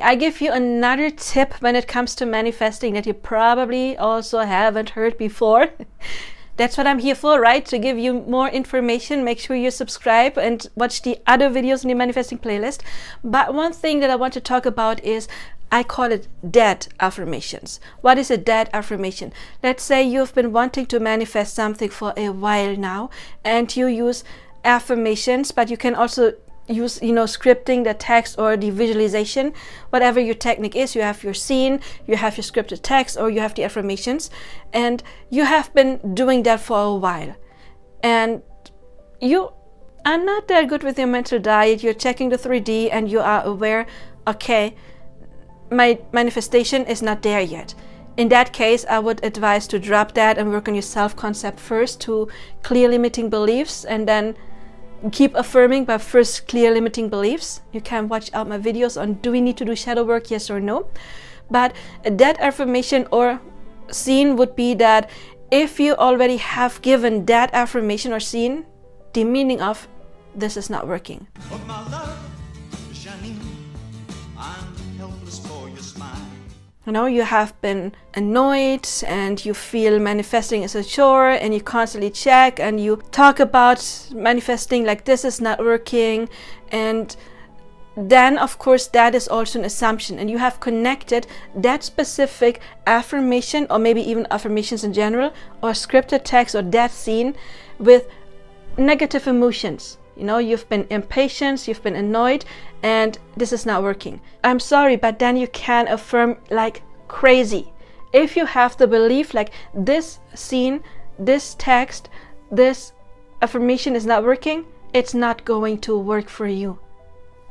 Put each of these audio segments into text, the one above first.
I give you another tip when it comes to manifesting that you probably also haven't heard before. That's what I'm here for, right? To give you more information. Make sure you subscribe and watch the other videos in the manifesting playlist. But one thing that I want to talk about is, I call it dead affirmations. What is a dead affirmation? Let's say you've been wanting to manifest something for a while now, and you use affirmations, but you can also use, scripting the text or the visualization, whatever your technique is. You have your scene, you have your scripted text, or you have the affirmations, and you have been doing that for a while, and you are not that good with your mental diet. You're checking the 3D and you are aware, okay, my manifestation is not there yet. In that case, I would advise to drop that and work on your self-concept first, to clear limiting beliefs, and then keep affirming, but first clear limiting beliefs. You can watch out my videos on, do we need to do shadow work, yes or no? But a dead affirmation or scene would be that if you already have given that affirmation or scene the meaning of, this is not working. You have been annoyed and you feel manifesting is a chore, and you constantly check and you talk about manifesting like this is not working, and then of course that is also an assumption, and you have connected that specific affirmation, or maybe even affirmations in general, or scripted text, or that scene with negative emotions. You've been impatient, you've been annoyed, and this is not working. I'm sorry, but then you can affirm like crazy. If you have the belief like this scene, this text, this affirmation is not working, it's not going to work for you.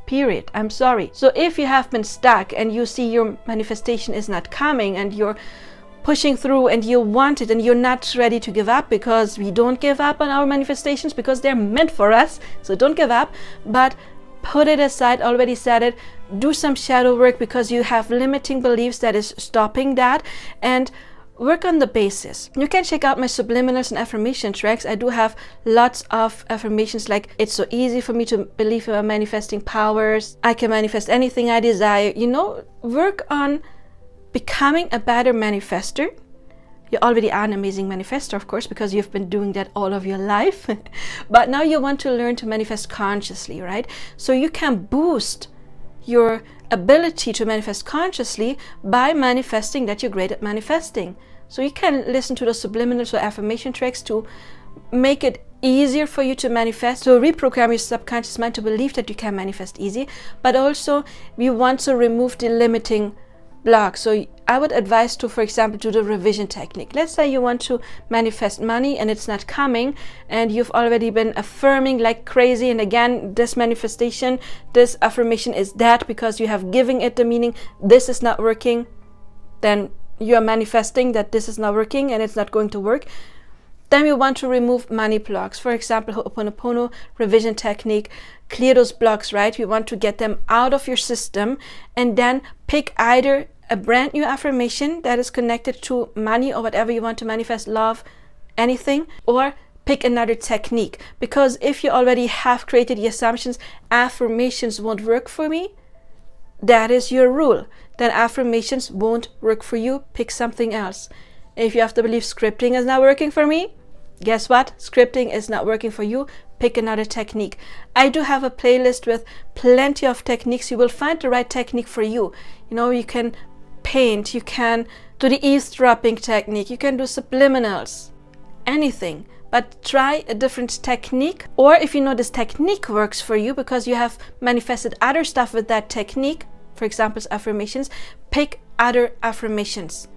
Period. I'm sorry. So if you have been stuck and you see your manifestation is not coming, and you're pushing through and you want it and you're not ready to give up, because we don't give up on our manifestations because they're meant for us, so don't give up, but put it aside. Already said it. Do some shadow work because you have limiting beliefs that is stopping that, and work on the basis. You can check out my subliminals and affirmation tracks. I do have lots of affirmations like, it's so easy for me to believe in my manifesting powers, I can manifest anything I desire. Work on becoming a better manifester. You already are an amazing manifester, of course, because you've been doing that all of your life. But now you want to learn to manifest consciously, right? So you can boost your ability to manifest consciously by manifesting that you're great at manifesting. So you can listen to the subliminals or affirmation tracks to make it easier for you to manifest, to reprogram your subconscious mind to believe that you can manifest easy. But also we want to remove the limiting block. So I would advise to, for example, do the revision technique. Let's say you want to manifest money and it's not coming, and you've already been affirming like crazy, and again, this manifestation, this affirmation is that because you have given it the meaning, this is not working, then you are manifesting that this is not working and it's not going to work. Then we want to remove money blocks. For example, Ho'oponopono revision technique, clear those blocks, right? We want to get them out of your system, and then pick either a brand new affirmation that is connected to money or whatever you want to manifest, love, anything, or pick another technique. Because if you already have created the assumptions, affirmations won't work for me, that is your rule. Then affirmations won't work for you. Pick something else. If you have to believe scripting is not working for me, guess what? Scripting is not working for you. Pick another technique. I do have a playlist with plenty of techniques. You will find the right technique for you. You can paint, you can do the eavesdropping technique, you can do subliminals, anything. But try a different technique. Or if you know this technique works for you because you have manifested other stuff with that technique, for example, affirmations, pick other affirmations.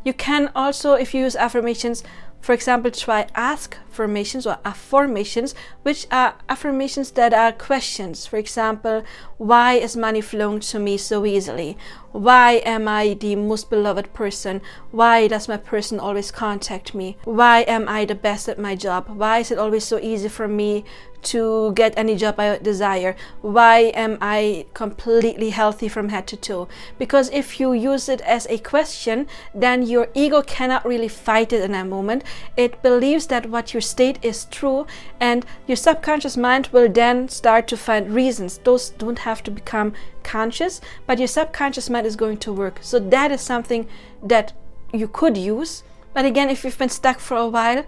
You can also, if you use affirmations, for example, try ask-formations or affirmations, which are affirmations that are questions. For example, why is money flowing to me so easily? Why am I the most beloved person? Why does my person always contact me? Why am I the best at my job? Why is it always so easy for me to get any job I desire? Why am I completely healthy from head to toe? Because if you use it as a question, then your ego cannot really fight it in that moment. It believes that what you state is true, and your subconscious mind will then start to find reasons. Those don't have to become conscious, but your subconscious mind is going to work. So that is something that you could use. But again, if you've been stuck for a while,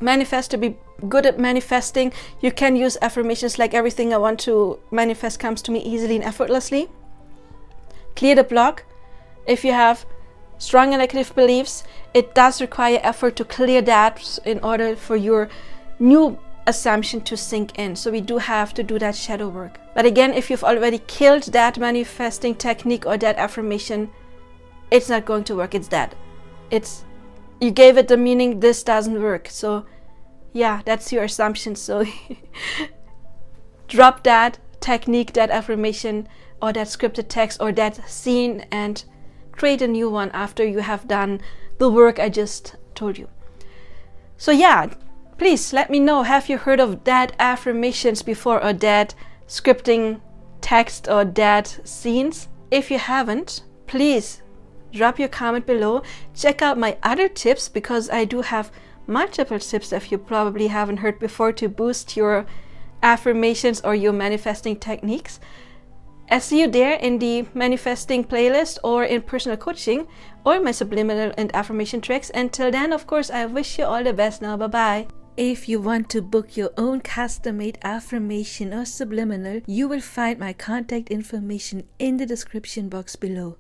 manifest to be good at manifesting, you can use affirmations like everything I want to manifest comes to me easily and effortlessly. Clear the block. If you have strong and negative beliefs, it does require effort to clear that in order for your new assumption to sink in. So we do have to do that shadow work. But again, if you've already killed that manifesting technique or that affirmation, it's not going to work. It's dead. You gave it the meaning, this doesn't work. So yeah, that's your assumption. So drop that technique, that affirmation, or that scripted text, or that scene, and create a new one after you have done the work I just told you. So yeah, please let me know, have you heard of that affirmations before, or that scripting text, or that scenes? If you haven't, please drop your comment below. Check out my other tips, because I do have multiple tips that you probably haven't heard before to boost your affirmations or your manifesting techniques. I'll see you there in the manifesting playlist, or in personal coaching, or my subliminal and affirmation tricks. Until then, of course, I wish you all the best now. Bye bye. If you want to book your own custom-made affirmation or subliminal, you will find my contact information in the description box below.